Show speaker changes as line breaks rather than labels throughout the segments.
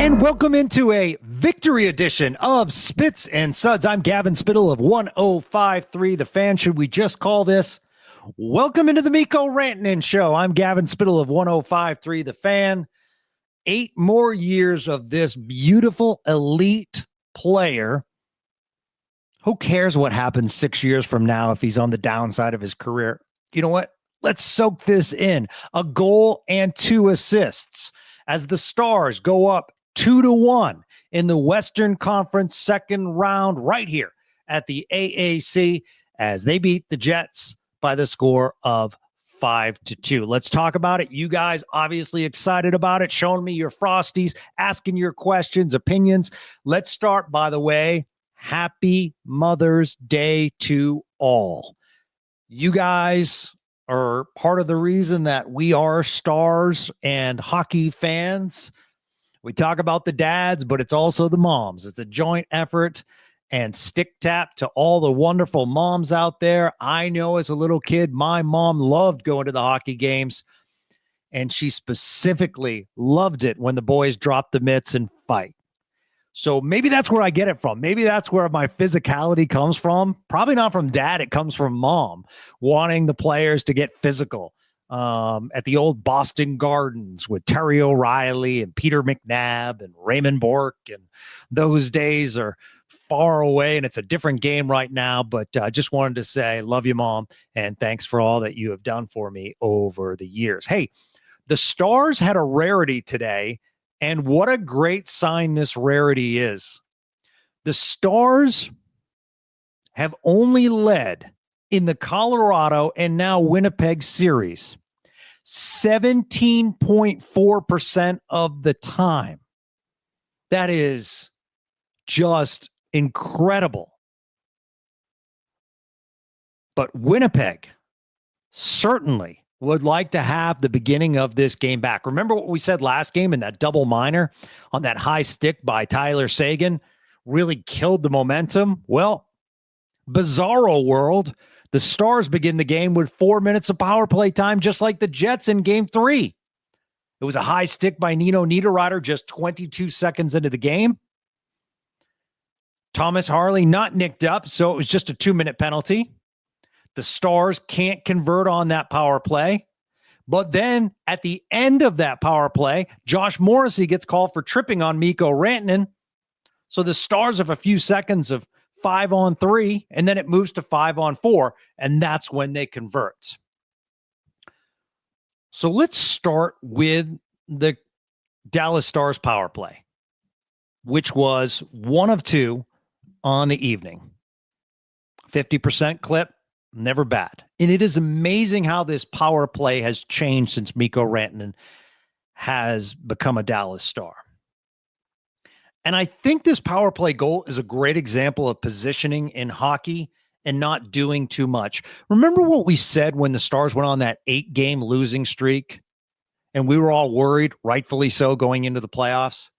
And welcome into a victory edition of Spits and Suds. I'm Gavin Spittle of 105.3 The Fan. Should we just call this Welcome into the Mikko Rantanen Show? I'm Gavin Spittle of 105.3 The Fan. 8 more years of this beautiful elite player. Who cares what happens 6 years from now if he's on the downside of his career? You know what? Let's soak this in. A goal and 2 assists as the Stars go up 2-1 in the Western Conference second round right here at the AAC as they beat the Jets by the score of 5-2. Let's talk about it. You guys obviously excited about it, showing me your Frosties, asking your questions, opinions. Let's start, by the way, happy Mother's Day to all. You guys are part of the reason that we are Stars and hockey fans. We talk about the dads, but it's also the moms. It's a joint effort. And stick tap to all the wonderful moms out there. I know as a little kid, my mom loved going to the hockey games, and she specifically loved it when the boys dropped the mitts and fight. So maybe that's where I get it from. Maybe that's where my physicality comes from. Probably not from dad. It comes from mom wanting the players to get physical. At the old Boston Gardens with Terry O'Reilly and Peter McNabb and Raymond Bourque. And those days are far away, and it's a different game right now. But I just wanted to say, love you, Mom, and thanks for all that you have done for me over the years. Hey, the Stars had a rarity today, and what a great sign this rarity is. The Stars have only led in the Colorado and now Winnipeg series 17.4% of the time. That is just incredible. But Winnipeg certainly would like to have the beginning of this game back. Remember what we said last game in that double minor on that high stick by Tyler Seguin really killed the momentum? Well, bizarro world. The Stars begin the game with 4 minutes of power play time, just like the Jets in Game 3. It was a high stick by Nino Niederreiter just 22 seconds into the game. Thomas Harley not nicked up, so it was just a 2-minute penalty. The Stars can't convert on that power play. But then at the end of that power play, Josh Morrissey gets called for tripping on Mikko Rantanen. So the Stars have a few seconds of 5-on-3, and then it moves to 5-on-4, and that's when they convert. So let's start with the Dallas Stars power play, which was 1 of 2 on the evening. 50% clip, never bad. And it is amazing how this power play has changed since Mikko Rantanen has become a Dallas Star. And I think this power play goal is a great example of positioning in hockey and not doing too much. Remember what we said when the Stars went on that 8-game losing streak and we were all worried, rightfully so, going into the playoffs?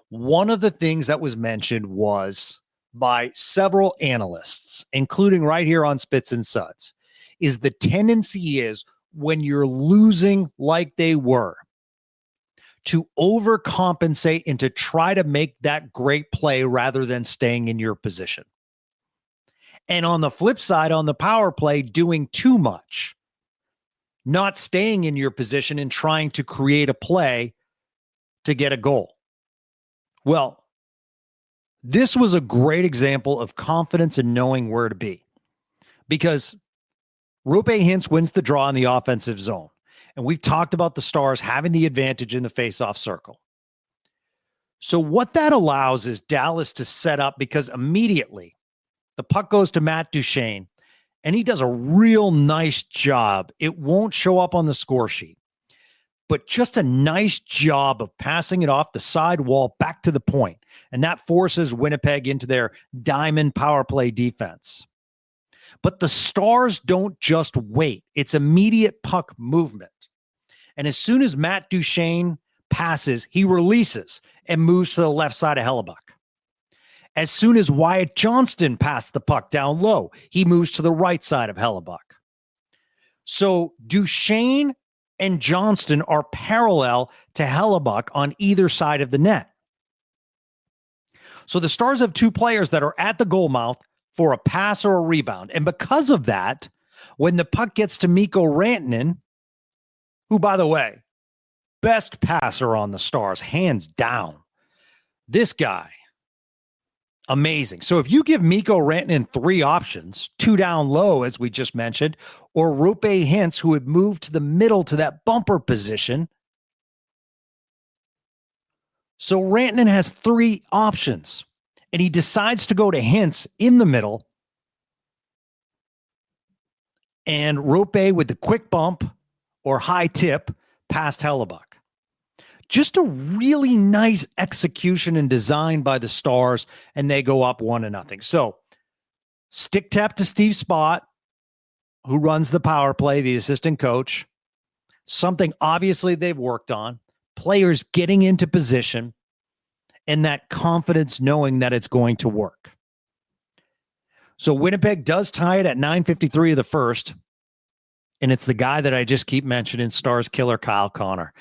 One of the things that was mentioned was by several analysts, including right here on Spits and Suds, is the tendency is when you're losing like they were, to overcompensate and to try to make that great play rather than staying in your position. And on the flip side, on the power play, doing too much, not staying in your position and trying to create a play to get a goal. Well, this was a great example of confidence and knowing where to be, because Roope Hintz wins the draw in the offensive zone. And we've talked about the Stars having the advantage in the faceoff circle. So what that allows is Dallas to set up, because immediately the puck goes to Matt Duchene, and he does a real nice job. It won't show up on the score sheet, but just a nice job of passing it off the side wall back to the point. And that forces Winnipeg into their diamond power play defense. But the Stars don't just wait. It's immediate puck movement. And as soon as Matt Duchene passes, he releases and moves to the left side of Hellebuck. As soon as Wyatt Johnston passed the puck down low, he moves to the right side of Hellebuck. So Duchene and Johnston are parallel to Hellebuck on either side of the net. So the Stars have two players that are at the goal mouth for a pass or a rebound. And because of that, when the puck gets to Mikko Rantanen, who, by the way, best passer on the Stars, hands down. This guy, amazing. So if you give Mikko Rantanen three options, two down low, as we just mentioned, or Roope Hintz, who had moved to the middle to that bumper position. So Rantanen has three options, and he decides to go to Hintz in the middle, and Roope with the quick bump or high tip past Hellebuck. Just a really nice execution and design by the Stars, and they go up 1-0. So stick tap to Steve Spott, who runs the power play, the assistant coach. Something obviously they've worked on. Players getting into position and that confidence knowing that it's going to work. So Winnipeg does tie it at 9:53 of the first, and it's the guy that I just keep mentioning, Stars killer Kyle Connor.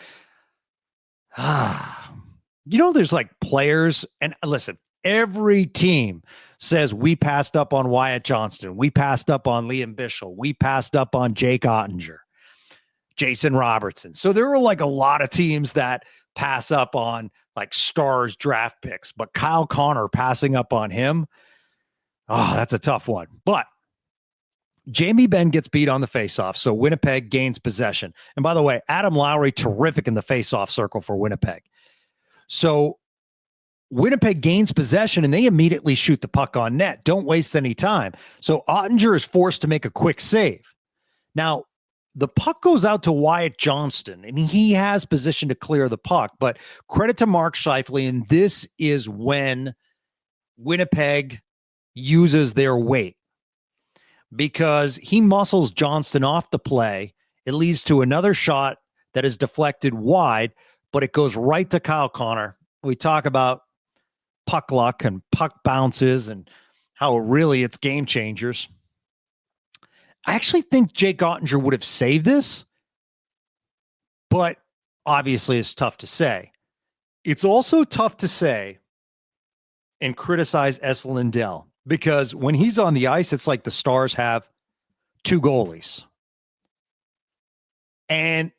There's like players, and listen, every team says we passed up on Wyatt Johnston, we passed up on Liam Bichsel, we passed up on Jake Ottinger, Jason Robertson. So there are like a lot of teams that pass up on like Stars draft picks, but Kyle Connor passing up on him, that's a tough one. But Jamie Benn gets beat on the faceoff, so Winnipeg gains possession. And by the way, Adam Lowry, terrific in the faceoff circle for Winnipeg. So Winnipeg gains possession, and they immediately shoot the puck on net. Don't waste any time. So Ottinger is forced to make a quick save. Now, the puck goes out to Wyatt Johnston, and he has position to clear the puck. But credit to Mark Scheifele, and this is when Winnipeg uses their weight, because he muscles Johnston off the play. It leads to another shot that is deflected wide, but it goes right to Kyle Connor. We talk about puck luck and puck bounces and how really it's game changers. I actually think Jake Ottinger would have saved this, but obviously it's tough to say. It's also tough to say and criticize Esa Lindell, because when he's on the ice, it's like the Stars have two goalies. And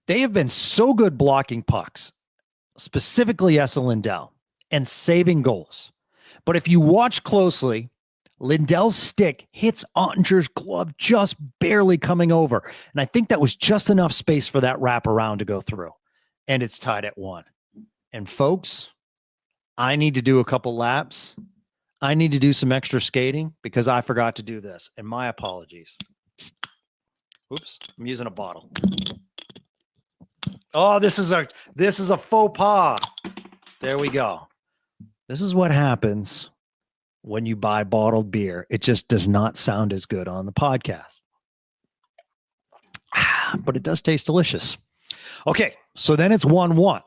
they have been so good blocking pucks, specifically Esa Lindell, and saving goals. But if you watch closely, Lindell's stick hits Ottinger's glove just barely coming over. And I think that was just enough space for that wraparound to go through. And it's tied at 1. And folks, I need to do a couple laps. I need to do some extra skating because I forgot to do this. And my apologies. Oops, I'm using a bottle. Oh, this is a faux pas. There we go. This is what happens when you buy bottled beer. It just does not sound as good on the podcast. But it does taste delicious. Okay, so then it's 1-1.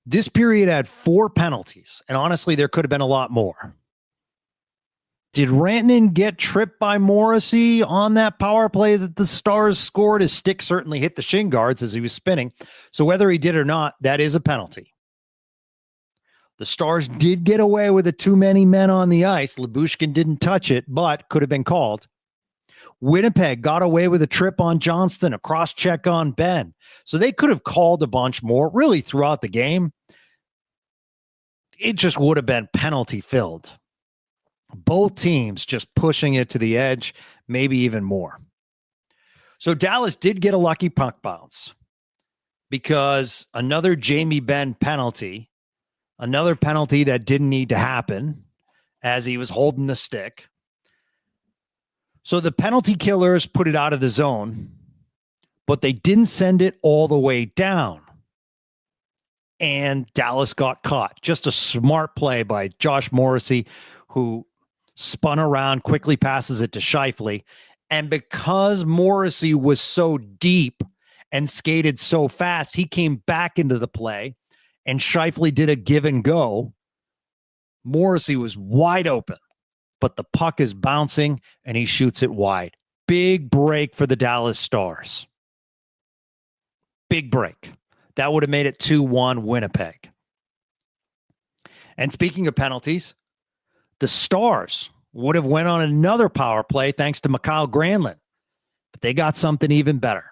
This period had 4 penalties, and honestly, there could have been a lot more. Did Rantanen get tripped by Morrissey on that power play that the Stars scored? His stick certainly hit the shin guards as he was spinning. So whether he did or not, that is a penalty. The Stars did get away with too many men on the ice. Lyubushkin didn't touch it, but could have been called. Winnipeg got away with a trip on Johnston, a cross check on Benn. So they could have called a bunch more really throughout the game. It just would have been penalty filled. Both teams just pushing it to the edge, maybe even more. So Dallas did get a lucky puck bounce because another Jamie Benn penalty, another penalty that didn't need to happen as he was holding the stick. So the penalty killers put it out of the zone, but they didn't send it all the way down. And Dallas got caught. Just a smart play by Josh Morrissey, who spun around, quickly passes it to Scheifele. And because Morrissey was so deep and skated so fast, he came back into the play, and Scheifele did a give and go. Morrissey was wide open, but the puck is bouncing, and he shoots it wide. Big break for the Dallas Stars. Big break. That would have made it 2-1 Winnipeg. And speaking of penalties, the Stars would have went on another power play thanks to Mikael Granlund, but they got something even better.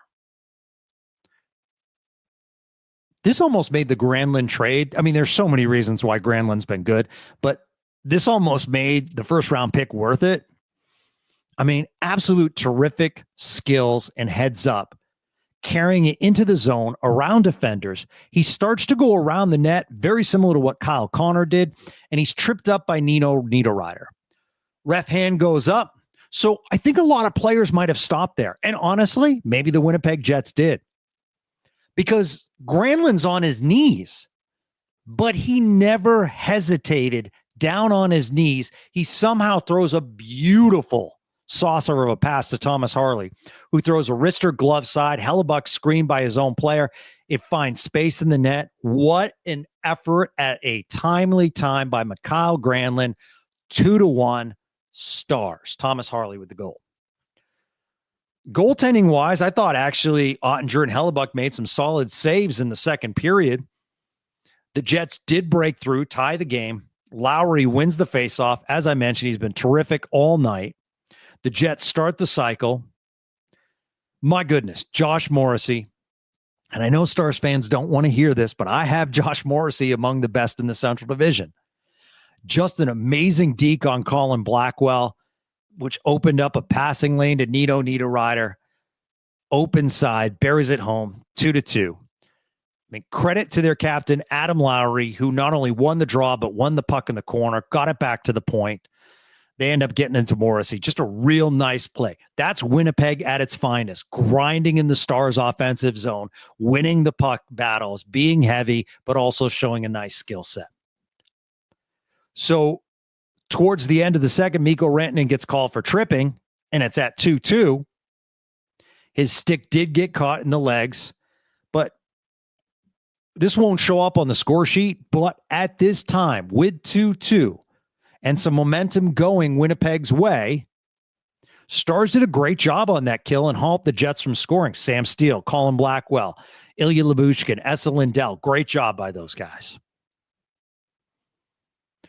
This almost made the Granlund trade. I mean, there's so many reasons why Granlund's been good, but this almost made the first round pick worth it. I mean, absolute terrific skills and heads up, carrying it into the zone around defenders. He starts to go around the net, very similar to what Kyle Connor did, and he's tripped up by Nino Niederreiter. Ref hand goes up. So I think a lot of players might have stopped there. And honestly, maybe the Winnipeg Jets did. Because Granlund's on his knees, but he never hesitated down on his knees. He somehow throws a beautiful saucer of a pass to Thomas Harley, who throws a wrister glove side. Hellebuck screened by his own player. It finds space in the net. What an effort at a timely time by Mikael Granlund. 2-1 Stars. Thomas Harley with the goal. Goaltending wise, I thought actually Ottinger and Hellebuck made some solid saves in the second period. The Jets did break through, tie the game. Lowry wins the faceoff. As I mentioned, he's been terrific all night. The Jets start the cycle. My goodness, Josh Morrissey. And I know Stars fans don't want to hear this, but I have Josh Morrissey among the best in the Central Division. Just an amazing deke on Colin Blackwell, which opened up a passing lane to Nino Niederreiter. Open side, buries it home, 2-2. I mean, credit to their captain, Adam Lowry, who not only won the draw, but won the puck in the corner, got it back to the point. They end up getting into Morrissey. Just a real nice play. That's Winnipeg at its finest, grinding in the Stars' offensive zone, winning the puck battles, being heavy, but also showing a nice skill set. So towards the end of the second, Mikko Rantanen gets called for tripping, and it's at 2-2. His stick did get caught in the legs, but this won't show up on the score sheet. But at this time, with 2-2 and some momentum going Winnipeg's way, Stars did a great job on that kill and halt the Jets from scoring. Sam Steele, Colin Blackwell, Ilya Lyubushkin, Esa Lindell. Great job by those guys.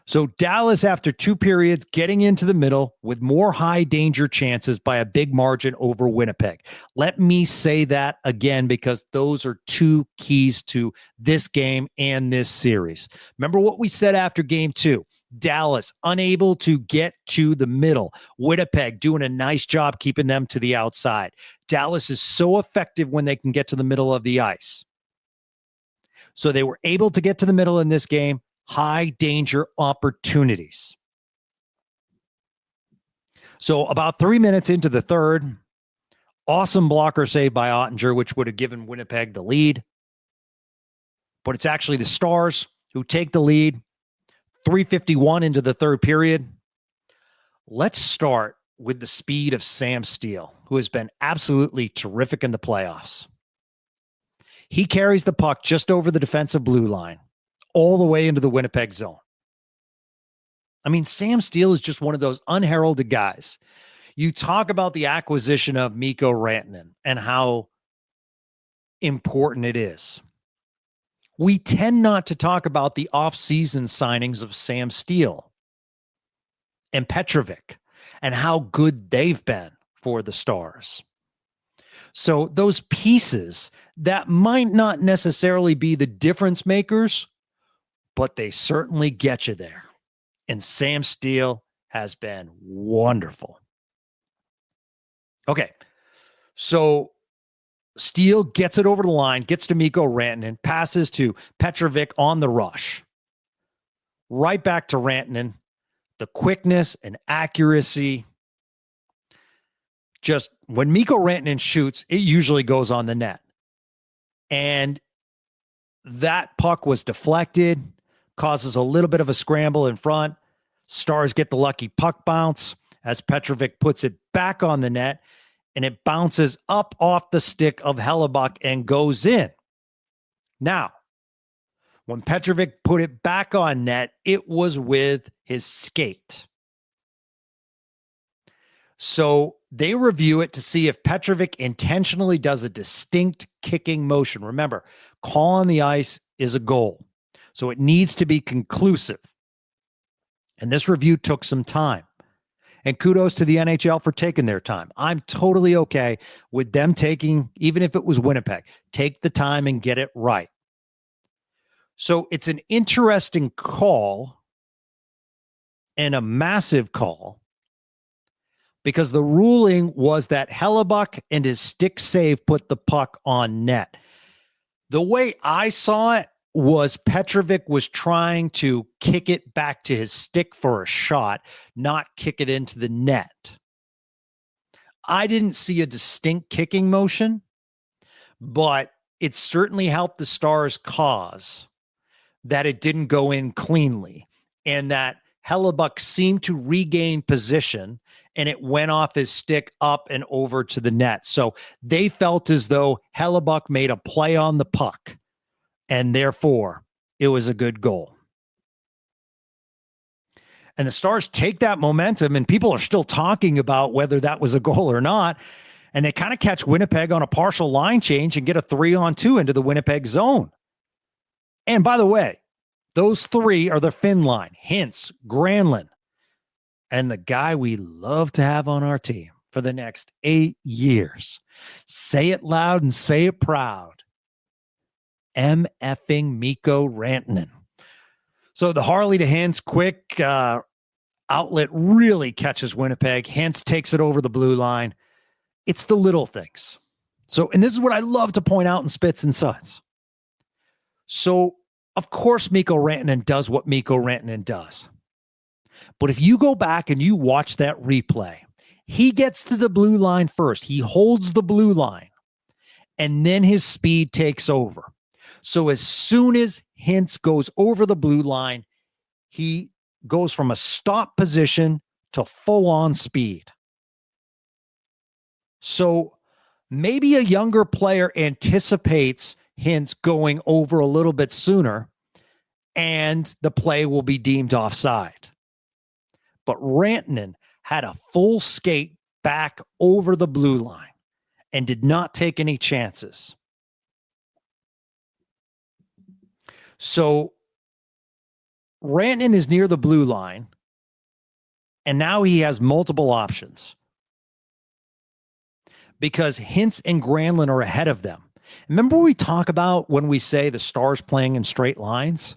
So Dallas, after two periods, getting into the middle with more high danger chances by a big margin over Winnipeg. Let me say that again, because those are two keys to this game and this series. Remember what we said after game two. Dallas unable to get to the middle. Winnipeg doing a nice job keeping them to the outside. Dallas is so effective when they can get to the middle of the ice. So they were able to get to the middle in this game. High danger opportunities. So about 3 minutes into the third, awesome blocker save by Ottinger, which would have given Winnipeg the lead. But it's actually the Stars who take the lead. 3:51 into the third period. Let's start with the speed of Sam Steele, who has been absolutely terrific in the playoffs. He carries the puck just over the defensive blue line, all the way into the Winnipeg zone. I mean, Sam Steele is just one of those unheralded guys. You talk about the acquisition of Mikko Rantanen and how important it is. We tend not to talk about the off-season signings of Sam Steele and Petrovic and how good they've been for the Stars. So those pieces that might not necessarily be the difference makers, but they certainly get you there. And Sam Steele has been wonderful. Okay, so Steele gets it over the line, gets to Mikko Rantanen, passes to Petrovic on the rush. Right back to Rantanen. The quickness and accuracy. Just when Mikko Rantanen shoots, it usually goes on the net. And that puck was deflected, causes a little bit of a scramble in front. Stars get the lucky puck bounce as Petrovic puts it back on the net, and it bounces up off the stick of Hellebuck and goes in. Now, when Petrovic put it back on net, it was with his skate. So they review it to see if Petrovic intentionally does a distinct kicking motion. Remember, call on the ice is a goal. So it needs to be conclusive. And this review took some time. And kudos to the NHL for taking their time. I'm totally okay with them taking, even if it was Winnipeg, take the time and get it right. So it's an interesting call and a massive call because the ruling was that Hellebuck and his stick save put the puck on net. The way I saw it was Petrovic was trying to kick it back to his stick for a shot, not kick it into the net. I didn't see a distinct kicking motion, but it certainly helped the Stars' cause that it didn't go in cleanly and that Hellebuck seemed to regain position and it went off his stick up and over to the net. So they felt as though Hellebuck made a play on the puck. And therefore, it was a good goal. And the Stars take that momentum, and people are still talking about whether that was a goal or not. And they kind of catch Winnipeg on a partial line change and get a 3-on-2 into the Winnipeg zone. And by the way, those three are the Finn line, Hintz, Granlund, and the guy we love to have on our team for the next 8 years. Say it loud and say it proud. M-effing Mikko Rantanen. So the Harley to Hintz quick outlet really catches Winnipeg. Hintz takes it over the blue line. It's the little things. So, and this is what I love to point out in Spits and Suds. So, of course, Mikko Rantanen does what Mikko Rantanen does. But if you go back and you watch that replay, he gets to the blue line first. He holds the blue line, and then his speed takes over. So as soon as Hintz goes over the blue line, he goes from a stop position to full-on speed. So maybe a younger player anticipates Hintz going over a little bit sooner, and the play will be deemed offside. But Rantanen had a full skate back over the blue line and did not take any chances. So Rantanen is near the blue line, and now he has multiple options because Hintz and Granlund are ahead of them. Remember we talk about when we say the Stars playing in straight lines?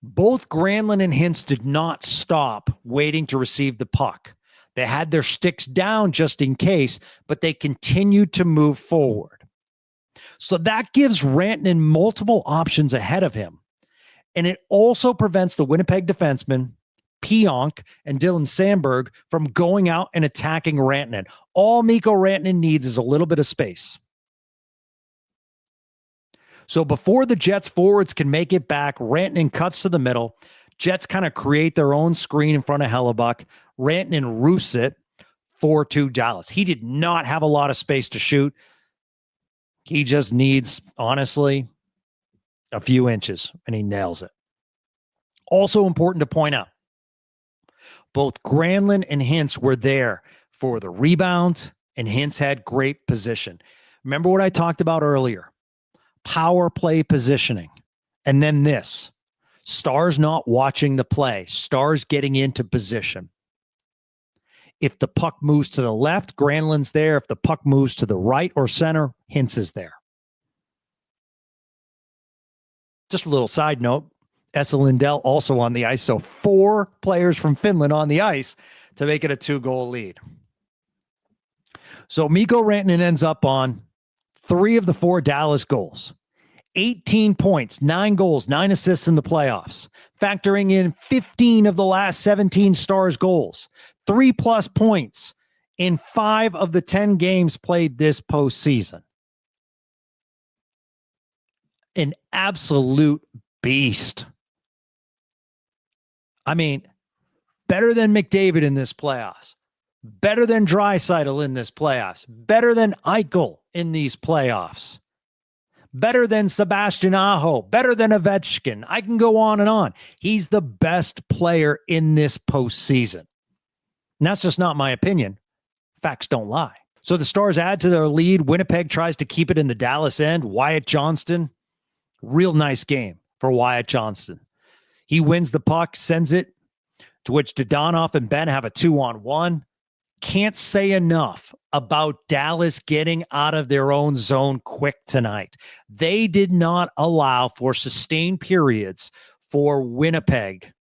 Both Granlund and Hintz did not stop waiting to receive the puck. They had their sticks down just in case, but they continued to move forward. So that gives Rantanen multiple options ahead of him. And it also prevents the Winnipeg defensemen, Pionk and Dylan Sandberg, from going out and attacking Rantanen. All Mikko Rantanen needs is a little bit of space. So before the Jets forwards can make it back, Rantanen cuts to the middle. Jets kind of create their own screen in front of Hellebuck. Rantanen roofs it 4-2 Dallas. He did not have a lot of space to shoot. He just needs, honestly, a few inches, and he nails it. Also important to point out, both Granlund and Hintz were there for the rebound, and Hintz had great position. Remember what I talked about earlier? Power play positioning. And then this. Stars not watching the play. Stars getting into position. If the puck moves to the left, Granlund's there. If the puck moves to the right or center, Hintz is there. Just a little side note, Esa Lindell also on the ice. So 4 players from Finland on the ice to make it a 2-goal lead. So Mikko Rantanen ends up on 3 of the 4 Dallas goals. 18 points, 9 goals, 9 assists in the playoffs, factoring in 15 of the last 17 Stars goals, 3+ points in 5 of the 10 games played this postseason. An absolute beast. I mean, better than McDavid in this playoffs, better than Draisaitl in this playoffs, better than Eichel in these playoffs. Better than Sebastian Aho, better than Ovechkin. I can go on and on. He's the best player in this postseason. And that's just not my opinion. Facts don't lie. So the Stars add to their lead. Winnipeg tries to keep it in the Dallas end. Wyatt Johnston, real nice game for Wyatt Johnston. He wins the puck, sends it to which Dodonoff and Ben have a 2-on-1. Can't say enough about Dallas getting out of their own zone quick tonight. They did not allow for sustained periods for Winnipeg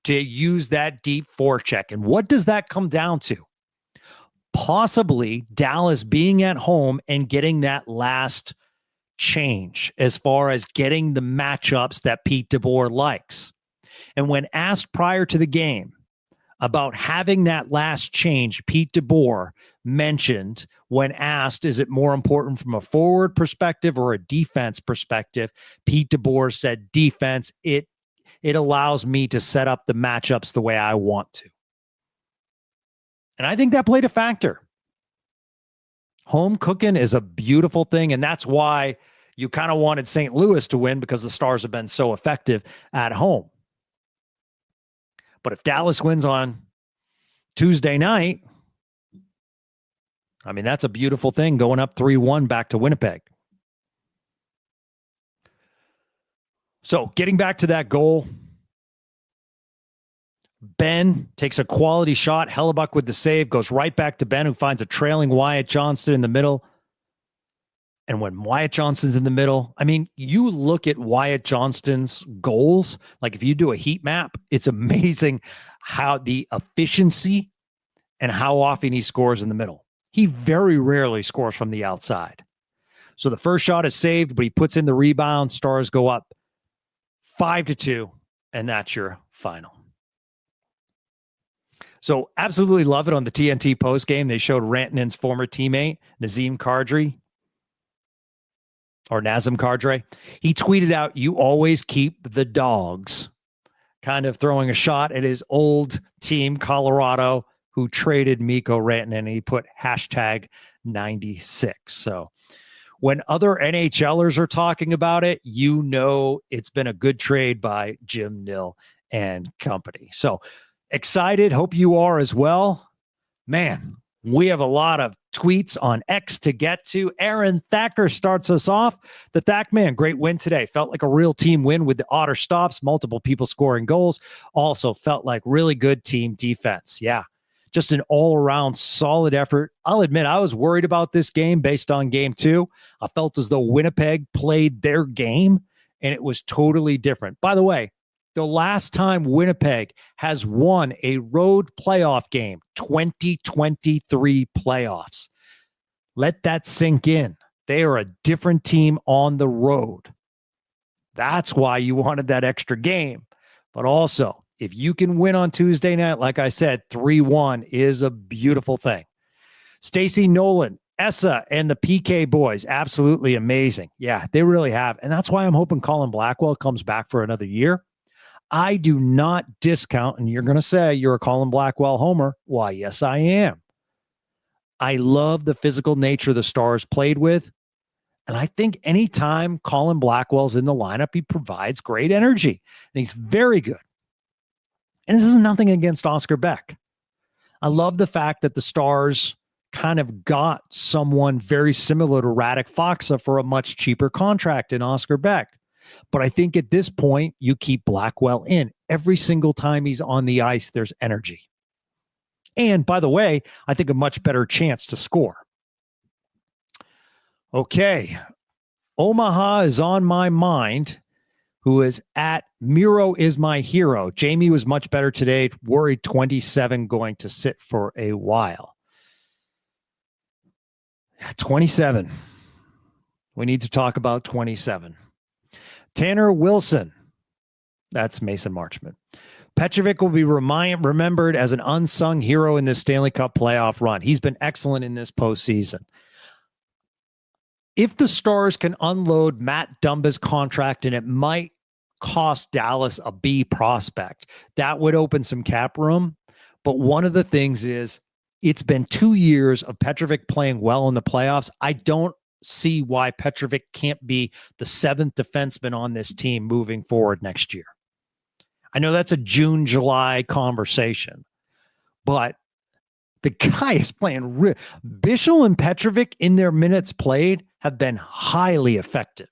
to use that deep forecheck. And what does that come down to? Possibly Dallas being at home and getting that last change as far as getting the matchups that Pete DeBoer likes. And when asked prior to the game about having that last change, Pete DeBoer mentioned, when asked, is it more important from a forward perspective or a defense perspective? Pete DeBoer said, defense, it allows me to set up the matchups the way I want to. And I think that played a factor. Home cooking is a beautiful thing, and that's why you kind of wanted St. Louis to win, because the Stars have been so effective at home. But if Dallas wins on Tuesday night, I mean, that's a beautiful thing, going up 3-1 back to Winnipeg. So getting back to that goal, Ben takes a quality shot. Hellebuck with the save, goes right back to Ben, who finds a trailing Wyatt Johnston in the middle. And when Wyatt Johnston's in the middle, I mean, you look at Wyatt Johnston's goals, like if you do a heat map, it's amazing how the efficiency and how often he scores in the middle. He very rarely scores from the outside. So the first shot is saved, but he puts in the rebound. Stars go up 5-2, and that's your final. So absolutely love it on the TNT postgame. They showed Rantanen's former teammate, Nazem Kadri. He tweeted out, "You always keep the dogs," kind of throwing a shot at his old team, Colorado, who traded Mikko Rantanen, and he put #96. So when other NHLers are talking about it, you know it's been a good trade by Jim Nill and company. So excited. Hope you are as well. Man, we have a lot of tweets on X to get to. Aaron Thacker starts us off. The Thack man, great win today. Felt like a real team win with the Otter stops, multiple people scoring goals. Also felt like really good team defense. Yeah, just an all-around solid effort. I'll admit I was worried about this game based on game 2. I felt as though Winnipeg played their game, and it was totally different. By the way, the last time Winnipeg has won a road playoff game, 2023 playoffs. Let that sink in. They are a different team on the road. That's why you wanted that extra game. But also, if you can win on Tuesday night, like I said, 3-1 is a beautiful thing. Stacy Nolan, Essa, and the PK boys, absolutely amazing. Yeah, they really have. And that's why I'm hoping Colin Blackwell comes back for another year. I do not discount, and you're going to say you're a Colin Blackwell homer. Why, yes, I am. I love the physical nature the Stars played with. And I think anytime Colin Blackwell's in the lineup, he provides great energy. And he's very good. And this is nothing against Oscar Beck. I love the fact that the Stars kind of got someone very similar to Radek Faksa for a much cheaper contract in Oscar Beck. But I think at this point, you keep Blackwell in. Every single time he's on the ice, there's energy. And by the way, I think a much better chance to score. Okay. Omaha is on my mind, who is at Miro is my hero. Jamie was much better today. Worried 27 going to sit for a while. 27. We need to talk about 27. Tanner Wilson. That's Mason Marchment. Petrovic will be remembered as an unsung hero in this Stanley Cup playoff run. He's been excellent in this postseason. If the Stars can unload Matt Dumba's contract, and it might cost Dallas a B prospect, that would open some cap room. But one of the things is, it's been 2 years of Petrovic playing well in the playoffs. I don't see why Petrovic can't be the 7th defenseman on this team moving forward next year. I know that's a June, July conversation, but the guy is playing. Bichel and Petrovic in their minutes played have been highly effective.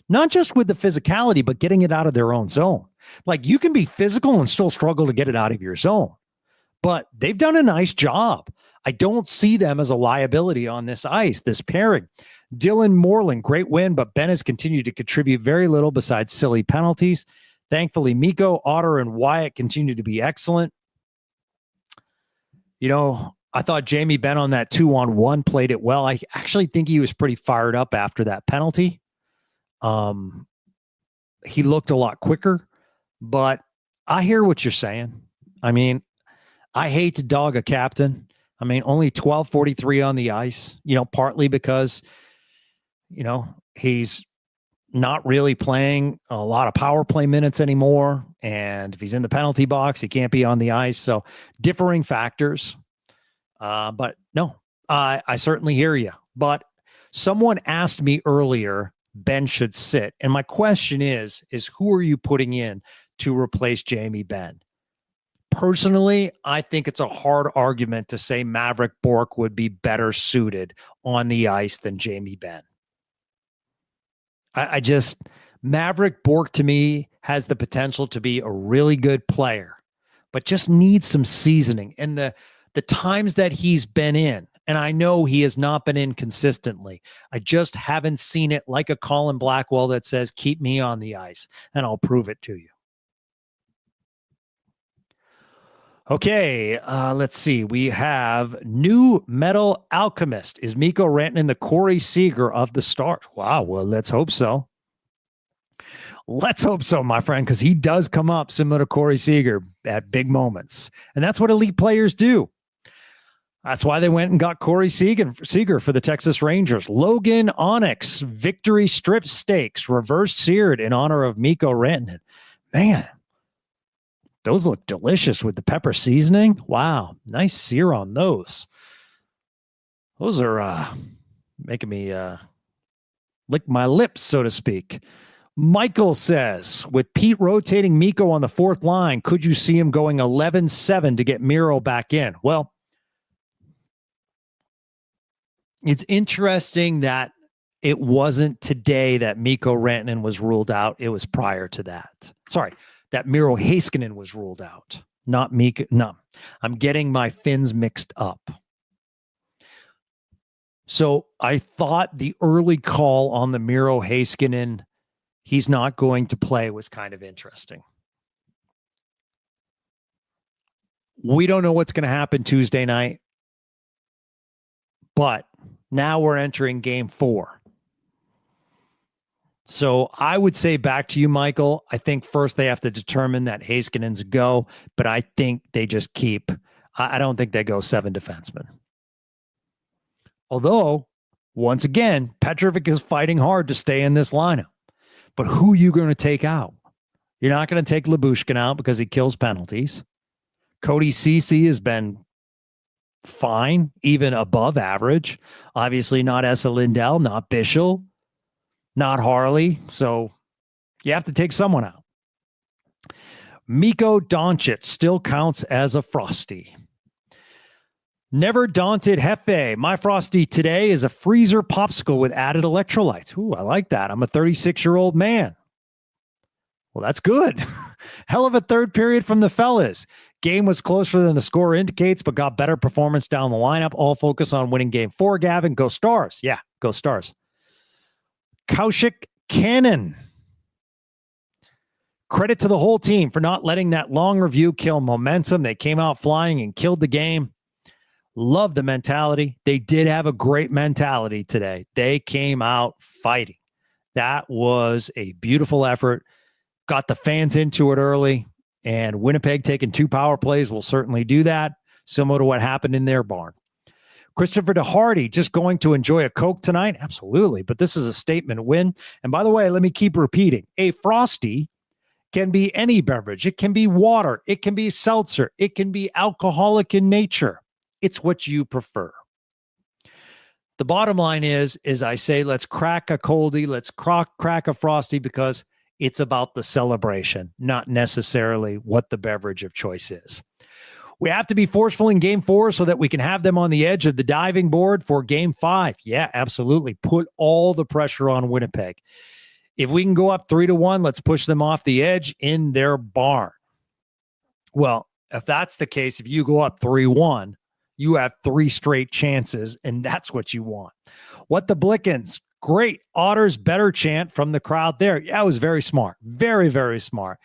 Not just with the physicality, but getting it out of their own zone. Like, you can be physical and still struggle to get it out of your zone, but they've done a nice job. I don't see them as a liability on this ice, this pairing. Dylan Moreland, great win, but Ben has continued to contribute very little besides silly penalties. Thankfully, Mikko, Otter, and Wyatt continue to be excellent. You know, I thought Jamie Benn on that 2-on-1 played it well. I actually think he was pretty fired up after that penalty. He looked a lot quicker, but I hear what you're saying. I mean, I hate to dog a captain. I mean, only 12:43 on the ice, partly because, he's not really playing a lot of power play minutes anymore. And if he's in the penalty box, he can't be on the ice. So differing factors. But no, I certainly hear you. But someone asked me earlier, Ben should sit. And my question is who are you putting in to replace Jamie Benn? Personally, I think it's a hard argument to say Maverick Bourque would be better suited on the ice than Jamie Benn. Maverick Bourque to me has the potential to be a really good player, but just needs some seasoning. And the times that he's been in, and I know he has not been in consistently, I just haven't seen it like a Colin Blackwell that says, keep me on the ice and I'll prove it to you. Okay, let's see. We have New Metal Alchemist. Is Mikko Rantanen the Corey Seager of the Stars? Wow, well, let's hope so. Let's hope so, my friend, because he does come up similar to Corey Seager at big moments. And that's what elite players do. That's why they went and got Corey Seager for the Texas Rangers. Logan Onyx, victory strip steaks, reverse seared in honor of Mikko Rantanen. Man, those look delicious with the pepper seasoning. Wow, nice sear on those. Those are making me lick my lips, so to speak. Michael says, with Pete rotating Mikko on the fourth line, could you see him going 11-7 to get Miro back in? Well, it's interesting that it wasn't today that Mikko Rantanen was ruled out. It was prior to that. Sorry, that Miro Heiskanen was ruled out, not Mikko. No, I'm getting my fins mixed up. So I thought the early call on the Miro Heiskanen, he's not going to play, was kind of interesting. We don't know what's going to happen Tuesday night, but now we're entering game 4. So I would say back to you, Michael, I think first they have to determine that Heiskanen's a go, but I think they just keep, I don't think they go 7 defensemen. Although, once again, Petrovic is fighting hard to stay in this lineup. But who are you going to take out? You're not going to take Lyubushkin out because he kills penalties. Cody Ceci has been fine, even above average. Obviously not Esa Lindell, not Bischel, not Harley. So you have to take someone out. Miko Doncic still counts as a Frosty. Never Daunted Hefe. My Frosty today is a freezer popsicle with added electrolytes. Ooh, I like that. I'm a 36-year-old man. Well, that's good. Hell of a third period from the fellas. Game was closer than the score indicates, but got better performance down the lineup. All focus on winning game 4, Gavin. Go Stars. Yeah, go Stars. Kaushik Cannon. Credit to the whole team for not letting that long review kill momentum. They came out flying and killed the game. Love the mentality. They did have a great mentality today. They came out fighting. That was a beautiful effort. Got the fans into it early, and Winnipeg taking 2 power plays will certainly do that, similar to what happened in their barn. Christopher DeHardy, just going to enjoy a Coke tonight? Absolutely, but this is a statement win. And by the way, let me keep repeating. A Frosty can be any beverage. It can be water. It can be seltzer. It can be alcoholic in nature. It's what you prefer. The bottom line is I say, let's crack a coldie. Let's crack a Frosty because it's about the celebration, not necessarily what the beverage of choice is. We have to be forceful in game 4 so that we can have them on the edge of the diving board for game 5. Yeah, absolutely. Put all the pressure on Winnipeg. If we can go up 3-1, let's push them off the edge in their barn. Well, if that's the case, if you go up 3-1, you have 3 straight chances, and that's what you want. What the Blickens? Great. Otters better chant from the crowd there. Yeah, it was very smart. Very, very smart.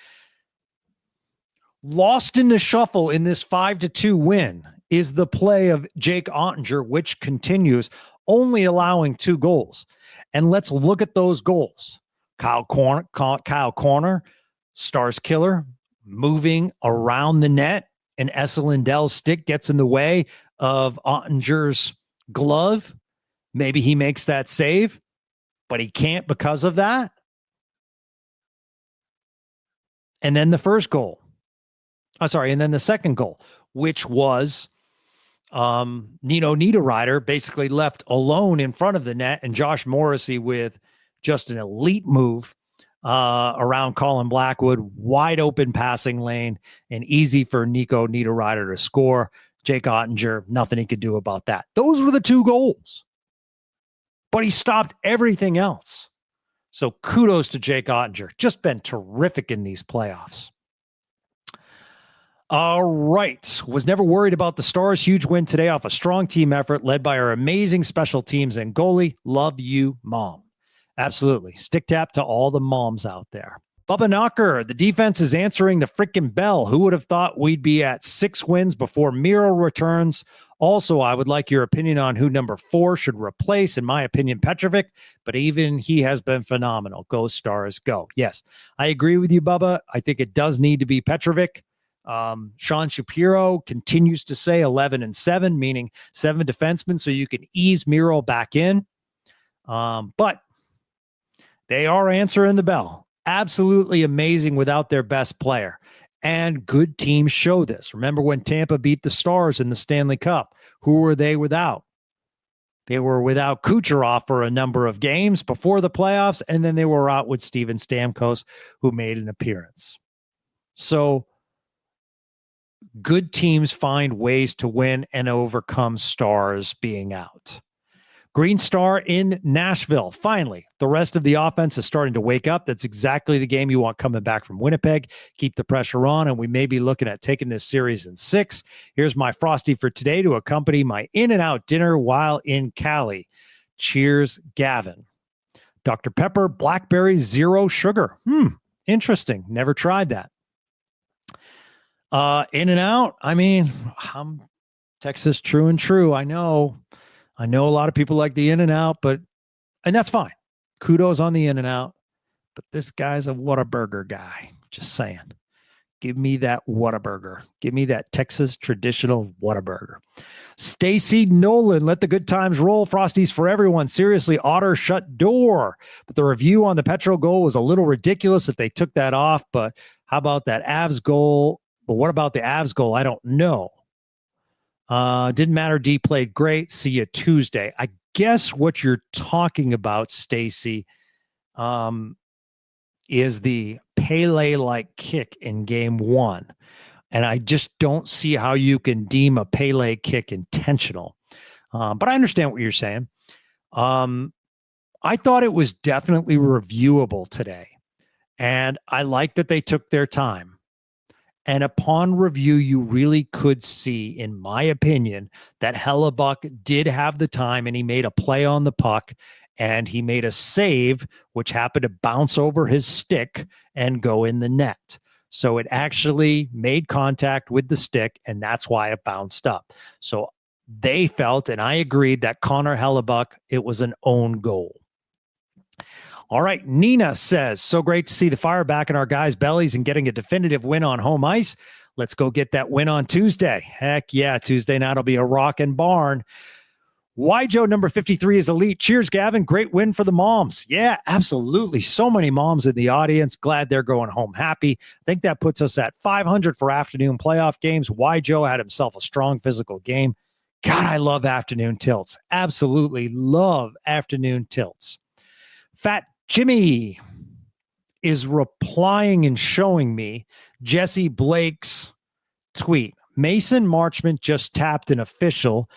Lost in the shuffle in this 5-2 win is the play of Jake Ottinger, which continues, only allowing 2 goals. And let's look at those goals. Kyle Corner, Stars killer, moving around the net, and Esa Lindell's stick gets in the way of Ottinger's glove. Maybe he makes that save, but he can't because of that. And then the first goal. And then the second goal, which was Nino Niederreiter basically left alone in front of the net, and Josh Morrissey with just an elite move around Colin Blackwood, wide open passing lane, and easy for Nico Niederreiter to score. Jake Ottinger, nothing he could do about that. Those were the 2 goals. But he stopped everything else. So kudos to Jake Ottinger. Just been terrific in these playoffs. All right. Was never worried about the Stars. Huge win today off a strong team effort led by our amazing special teams and goalie. Love you, Mom. Absolutely. Stick tap to all the moms out there. Bubba Knocker, the defense is answering the freaking bell. Who would have thought we'd be at 6 wins before Miro returns? Also, I would like your opinion on who number 4 should replace. In my opinion, Petrovic, but even he has been phenomenal. Go Stars, go. Yes, I agree with you, Bubba. I think it does need to be Petrovic. Sean Shapiro continues to say 11-7, meaning 7 defensemen, so you can ease Miro back in. But they are answering the bell. Absolutely amazing without their best player. And good teams show this. Remember when Tampa beat the Stars in the Stanley Cup? Who were they without? They were without Kucherov for a number of games before the playoffs, and then they were out with Steven Stamkos, who made an appearance. So good teams find ways to win and overcome Stars being out. Green Star in Nashville. Finally, the rest of the offense is starting to wake up. That's exactly the game you want coming back from Winnipeg. Keep the pressure on, and we may be looking at taking this series in 6. Here's my Frosty for today to accompany my In-N-Out dinner while in Cali. Cheers, Gavin. Dr. Pepper, blackberry, 0 sugar. Interesting. Never tried that. In-N-Out, I mean, I'm Texas true and true. I know a lot of people like the In-N-Out, and that's fine. Kudos on the In-N-Out, but this guy's a Whataburger guy. Just saying. Give me that Whataburger. Give me that Texas traditional Whataburger. Stacy Nolan, let the good times roll. Frosties for everyone. Seriously, Otter shut door. But the review on the Petro goal was a little ridiculous if they took that off. But how about that Avs goal? But what about the Avs goal? I don't know. Didn't matter. D played great. See you Tuesday. I guess what you're talking about, Stacy, is the Pele-like kick in game 1. And I just don't see how you can deem a Pele kick intentional. But I understand what you're saying. I thought it was definitely reviewable today. And I like that they took their time. And upon review, you really could see, in my opinion, that Hellebuck did have the time and he made a play on the puck and he made a save, which happened to bounce over his stick and go in the net. So it actually made contact with the stick, and that's why it bounced up. So they felt, and I agreed, that Connor Hellebuck, it was an own goal. All right, Nina says, so great to see the fire back in our guys' bellies and getting a definitive win on home ice. Let's go get that win on Tuesday. Heck yeah, Tuesday night will be a rockin' barn. Why Joe number 53 is elite. Cheers, Gavin. Great win for the moms. Yeah, absolutely. So many moms in the audience. Glad they're going home happy. I think that puts us at 500 for afternoon playoff games. Why Joe had himself a strong physical game. God, I love afternoon tilts. Absolutely love afternoon tilts. Fat Jimmy is replying and showing me Jesse Blake's tweet. Mason Marchment just tapped an official.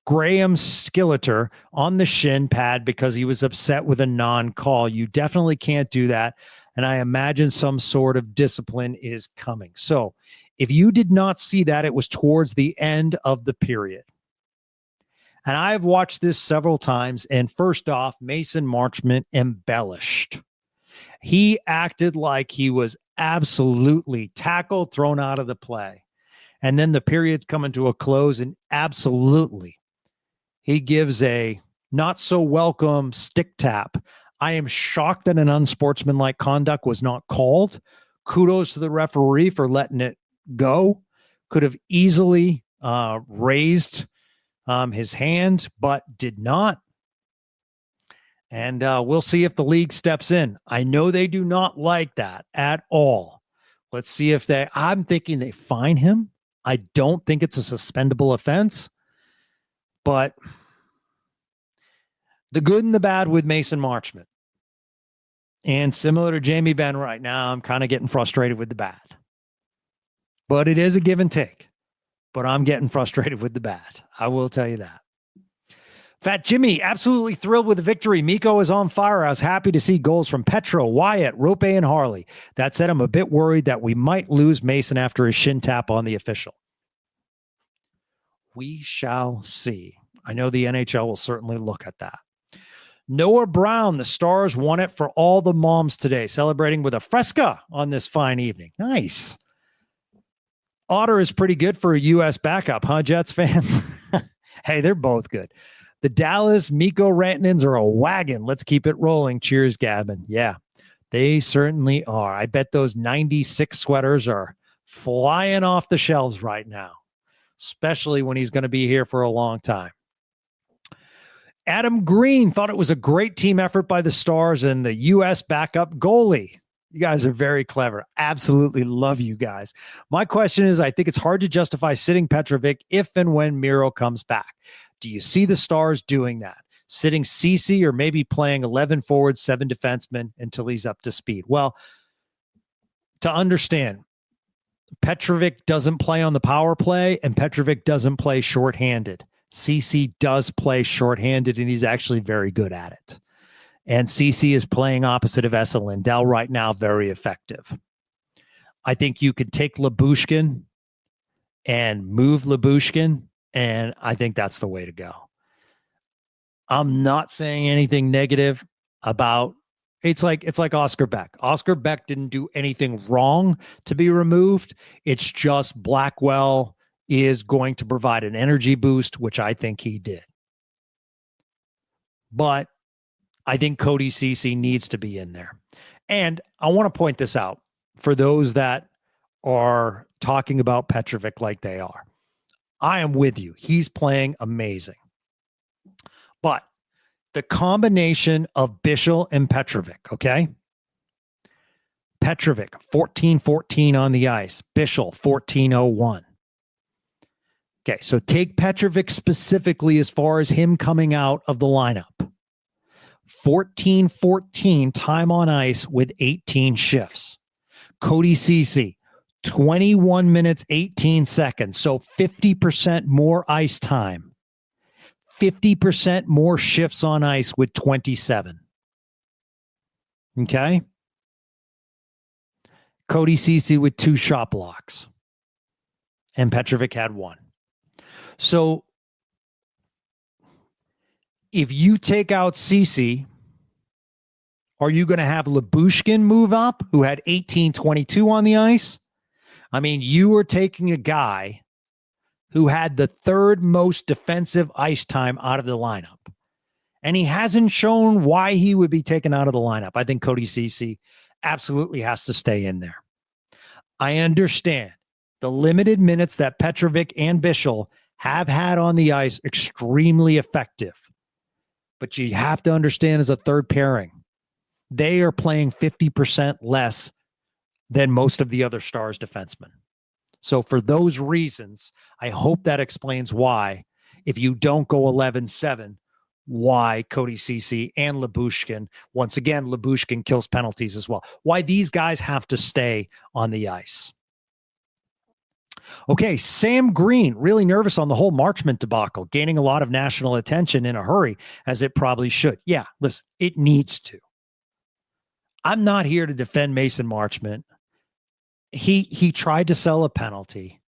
Graham Skilleter on the shin pad because he was upset with a non-call. You definitely can't do that. And I imagine some sort of discipline is coming. So if you did not see that, it was towards the end of the period. And I've watched this several times. And first off, Mason Marchment embellished. He acted like he was absolutely tackled, thrown out of the play. And then the period's coming to a close, and absolutely, he gives a not so welcome stick tap. I am shocked that an unsportsmanlike conduct was not called. Kudos to the referee for letting it go. Could have easily raised his hand, but did not. And we'll see if the league steps in. I know they do not like that at all. Let's see if I'm thinking they fine him. I don't think it's a suspendable offense. But the good and the bad with Mason Marchment. And similar to Jamie Benn right now, I'm kind of getting frustrated with the bad. But it is a give and take. But I'm getting frustrated with the bad. I will tell you that. Fat Jimmy, absolutely thrilled with the victory. Mikko is on fire. I was happy to see goals from Petro, Wyatt, Rope, and Harley. That said, I'm a bit worried that we might lose Mason after his shin tap on the official. We shall see. I know the NHL will certainly look at that. Noah Brown, the Stars won it for all the moms today, celebrating with a fresca on this fine evening. Nice. Otter is pretty good for a U.S. backup, huh, Jets fans? Hey, they're both good. The Dallas Mikko Rantanens are a wagon. Let's keep it rolling. Cheers, Gavin. Yeah, they certainly are. I bet those 96 sweaters are flying off the shelves right now, especially when he's going to be here for a long time. Adam Green thought it was a great team effort by the Stars and the U.S. backup goalie. You guys are very clever. Absolutely love you guys. My question is, I think it's hard to justify sitting Petrovic if and when Miro comes back. Do you see the Stars doing that? Sitting Ceci or maybe playing 11 forwards, 7 defensemen until he's up to speed? Well, to understand, Petrovic doesn't play on the power play and Petrovic doesn't play shorthanded. Ceci does play shorthanded and he's actually very good at it. And Ceci is playing opposite of Esa Lindell right now, very effective. I think you could take Lyubushkin and move Lyubushkin, and I think that's the way to go. I'm not saying anything negative about it's like Oscar Beck. Oscar Beck didn't do anything wrong to be removed. It's just Blackwell is going to provide an energy boost, which I think he did. But I think Cody Ceci needs to be in there. And I want to point this out for those that are talking about Petrovic like they are. I am with you. He's playing amazing. But the combination of Bichel and Petrovic, okay? Petrovic, 14-14 on the ice. Bichel, 14-01. Okay, so take Petrovic specifically as far as him coming out of the lineup. 14-14 time on ice with 18 shifts. Cody Ceci, 21 minutes, 18 seconds. So 50% more ice time. 50% more shifts on ice with 27. Okay? Cody Ceci with 2 shot blocks. And Petrovic had 1. So if you take out Ceci, are you going to have Lyubushkin move up, who had 18-22 on the ice? I mean, you are taking a guy who had the 3rd most defensive ice time out of the lineup. And he hasn't shown why he would be taken out of the lineup. I think Cody Ceci absolutely has to stay in there. I understand the limited minutes that Petrovic and Bichel have had on the ice, extremely effective. But you have to understand as a third pairing, they are playing 50% less than most of the other Stars defensemen. So for those reasons, I hope that explains why, if you don't go 11-7, why Cody Ceci and Lyubushkin, once again, Lyubushkin kills penalties as well, why these guys have to stay on the ice. Okay, Sam Green, really nervous on the whole Marchment debacle, gaining a lot of national attention in a hurry, as it probably should. Yeah, listen, it needs to. I'm not here to defend Mason Marchment. He tried to sell a penalty.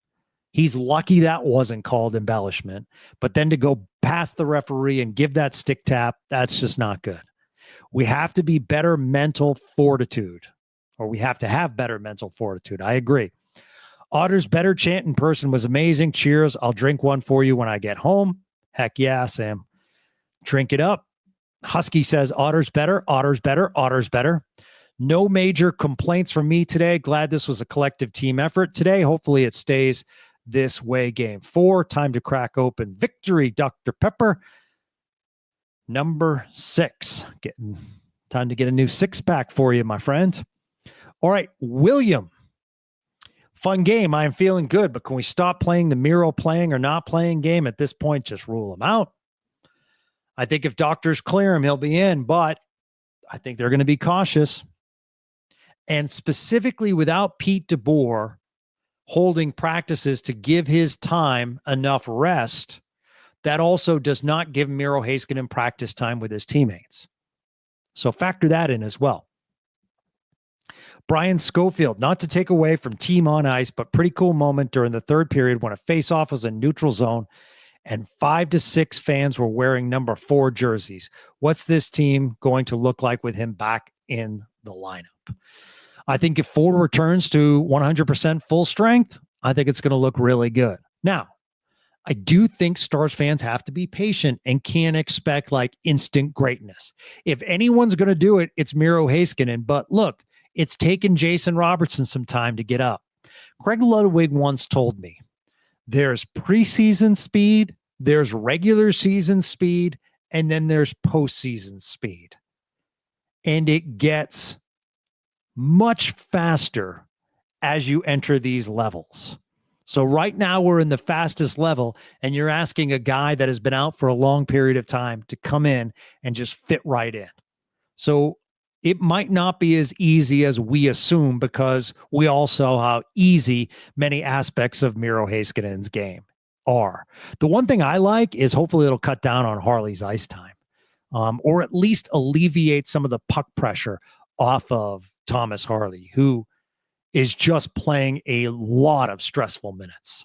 He's lucky that wasn't called embellishment. But then to go past the referee and give that stick tap, that's just not good. We have to be better mental fortitude, or we have to have better mental fortitude. I agree. Otter's better chant in person was amazing. Cheers. I'll drink one for you when I get home. Heck yeah, Sam. Drink it up. Husky says Otter's better. Otter's better. Otter's better. No major complaints from me today. Glad this was a collective team effort today. Hopefully it stays this way. Game 4. Time to crack open victory, Dr. Pepper. Number 6. Time to get a new 6-pack for you, my friend. All right, William. Fun game. I am feeling good, but can we stop playing the Miro playing or not playing game at this point? Just rule him out. I think if doctors clear him, he'll be in, but I think they're going to be cautious. And specifically without Pete DeBoer holding practices to give his time enough rest, that also does not give Miro Heiskanen practice time with his teammates. So factor that in as well. Brian Schofield, not to take away from team on ice, but pretty cool moment during the third period when a faceoff was in neutral zone and 5 to 6 fans were wearing number 4 jerseys. What's this team going to look like with him back in the lineup? I think if Ford returns to 100% full strength, I think it's going to look really good. Now, I do think Stars fans have to be patient and can't expect like instant greatness. If anyone's going to do it, it's Miro Heiskanen. But look, it's taken Jason Robertson some time to get up. Craig Ludwig once told me, there's preseason speed, there's regular season speed, and then there's postseason speed. And it gets much faster as you enter these levels. So right now we're in the fastest level, and you're asking a guy that has been out for a long period of time to come in and just fit right in. So it might not be as easy as we assume, because we all saw how easy many aspects of Miro Heiskanen's game are. The one thing I like is hopefully it'll cut down on Harley's ice time, or at least alleviate some of the puck pressure off of Thomas Harley, who is just playing a lot of stressful minutes.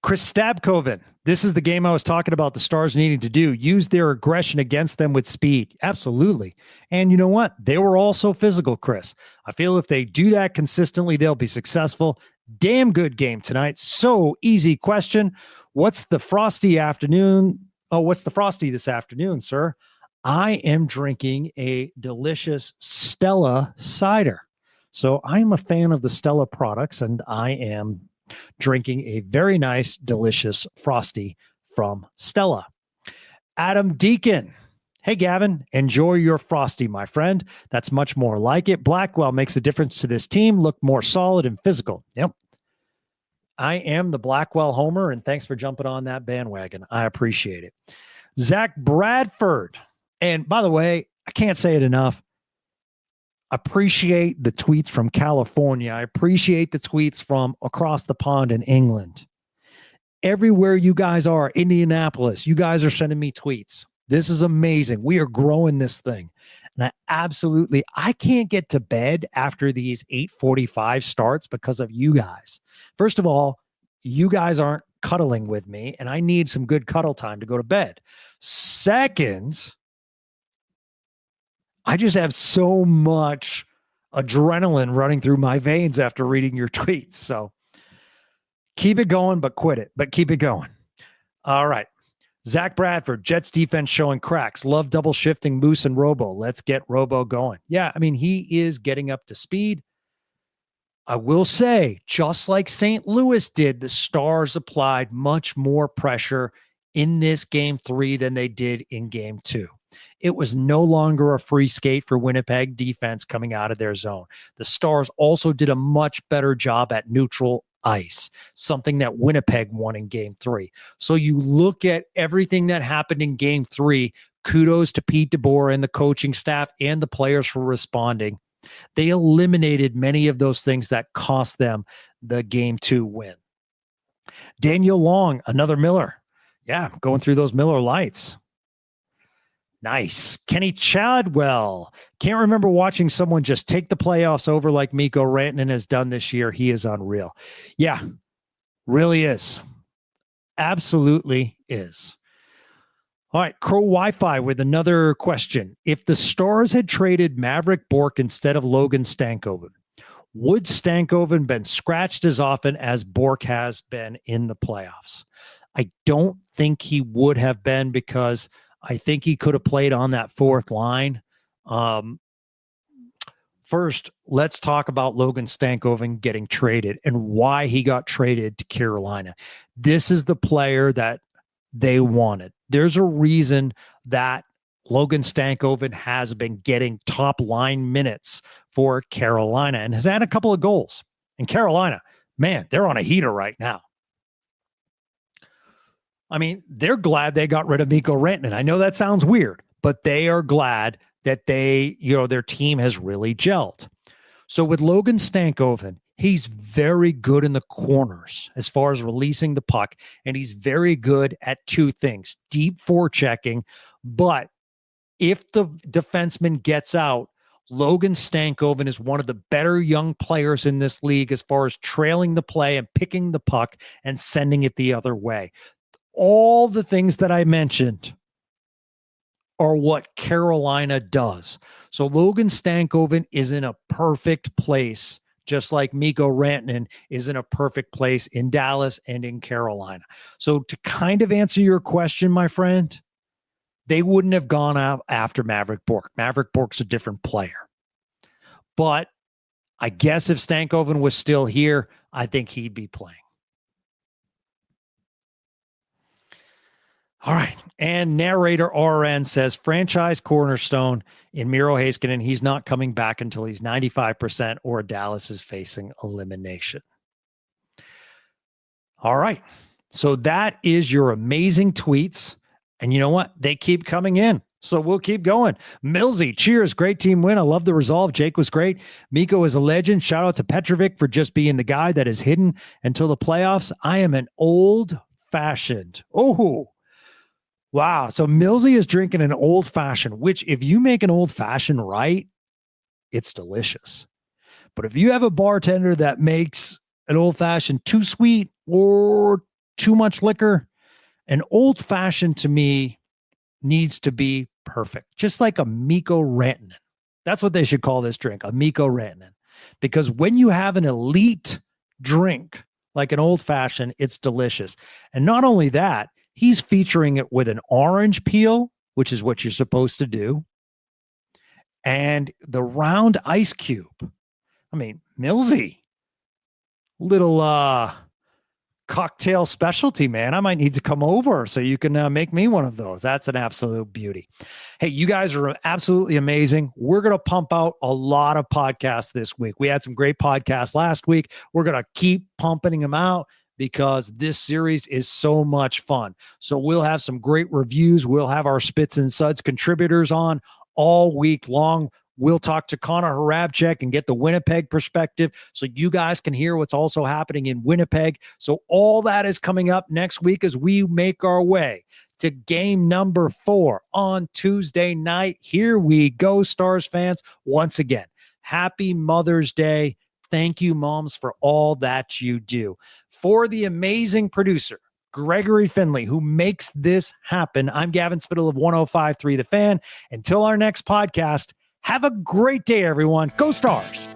Chris Stabkoven, this is the game I was talking about the Stars needing to do. Use their aggression against them with speed. Absolutely. And you know what? They were also physical, Chris. I feel if they do that consistently, they'll be successful. Damn good game tonight. So easy question. What's the frosty afternoon? Oh, what's the frosty this afternoon, sir? I am drinking a delicious Stella cider. So I am a fan of the Stella products, and I am drinking a very nice, delicious frosty from Stella. Adam Deacon. Hey, Gavin, enjoy your frosty, my friend. That's much more like it. Blackwell makes a difference to this team. Look more solid and physical. Yep. I am the Blackwell homer, and thanks for jumping on that bandwagon. I appreciate it. Zach Bradford. And by the way, I can't say it enough. Appreciate the tweets from California. I appreciate the tweets from across the pond in England. Everywhere you guys are, Indianapolis, you guys are sending me tweets. This is amazing. We are growing this thing. And I can't get to bed after these 8:45 starts because of you guys. First of all, you guys aren't cuddling with me, and I need some good cuddle time to go to bed. Second, I just have so much adrenaline running through my veins after reading your tweets. So keep it going, but quit it. But keep it going. All right. Zach Bradford, Jets defense showing cracks. Love double shifting Moose and Robo. Let's get Robo going. Yeah, I mean, he is getting up to speed. I will say, just like St. Louis did, the Stars applied much more pressure in this game 3 than they did in game 2. It was no longer a free skate for Winnipeg defense coming out of their zone. The Stars also did a much better job at neutral ice, something that Winnipeg won in game 3. So you look at everything that happened in game 3, kudos to Pete DeBoer and the coaching staff and the players for responding. They eliminated many of those things that cost them the Game 2 win. Daniel Long, another Miller. Yeah, going through those Miller Lights. Nice. Kenny Chadwell. Can't remember watching someone just take the playoffs over like Mikko Rantanen has done this year. He is unreal. Yeah, really is. Absolutely is. All right, Crow Wi-Fi with another question. If the Stars had traded Maverick Bourque instead of Logan Stankoven, would Stankoven been scratched as often as Bourque has been in the playoffs? I don't think he would have been, because I think he could have played on that fourth line. First, let's talk about Logan Stankoven getting traded and why he got traded to Carolina. This is the player that they wanted. There's a reason that Logan Stankoven has been getting top line minutes for Carolina and has had a couple of goals. And Carolina, man, they're on a heater right now. I mean, they're glad they got rid of Mikko Rantanen. I know that sounds weird, but they are glad that their team has really gelled. So with Logan Stankoven, he's very good in the corners as far as releasing the puck, and he's very good at two things: deep forechecking. But if the defenseman gets out, Logan Stankoven is one of the better young players in this league as far as trailing the play and picking the puck and sending it the other way. All the things that I mentioned are what Carolina does. So Logan Stankoven is in a perfect place, just like Mikko Rantanen is in a perfect place in Dallas and in Carolina. So to kind of answer your question, my friend, they wouldn't have gone out after Maverick Bourque. Maverick Bourque's a different player. But I guess if Stankoven was still here, I think he'd be playing. All right. And narrator RN says franchise cornerstone in Miro Heiskanen. He's not coming back until he's 95% or Dallas is facing elimination. All right. So that is your amazing tweets. And you know what? They keep coming in. So we'll keep going. Millsy, cheers. Great team win. I love the resolve. Jake was great. Mikko is a legend. Shout out to Petrovic for just being the guy that is hidden until the playoffs. I am an old-fashioned. Oh, wow. So Millsy is drinking an old-fashioned, which if you make an old-fashioned right, it's delicious. But if you have a bartender that makes an old-fashioned too sweet or too much liquor, an old-fashioned to me needs to be perfect. Just like a Mikko Rantanen. That's what they should call this drink, a Mikko Rantanen. Because when you have an elite drink like an old-fashioned, it's delicious. And not only that, he's featuring it with an orange peel, which is what you're supposed to do, and the round ice cube. I mean, Millsy, little cocktail specialty, man. I might need to come over so you can make me one of those. That's an absolute beauty. Hey, you guys are absolutely amazing. We're going to pump out a lot of podcasts this week. We had some great podcasts last week. We're going to keep pumping them out because this series is so much fun. So we'll have some great reviews. We'll have our Spits and Suds contributors on all week long. We'll talk to Connor Harabchek and get the Winnipeg perspective so you guys can hear what's also happening in Winnipeg. So all that is coming up next week as we make our way to game number 4 on Tuesday night. Here we go, Stars fans. Once again, happy Mother's Day. Thank you, moms, for all that you do. For the amazing producer, Gregory Finley, who makes this happen, I'm Gavin Spittle of 105.3 The Fan. Until our next podcast, have a great day, everyone. Go Stars.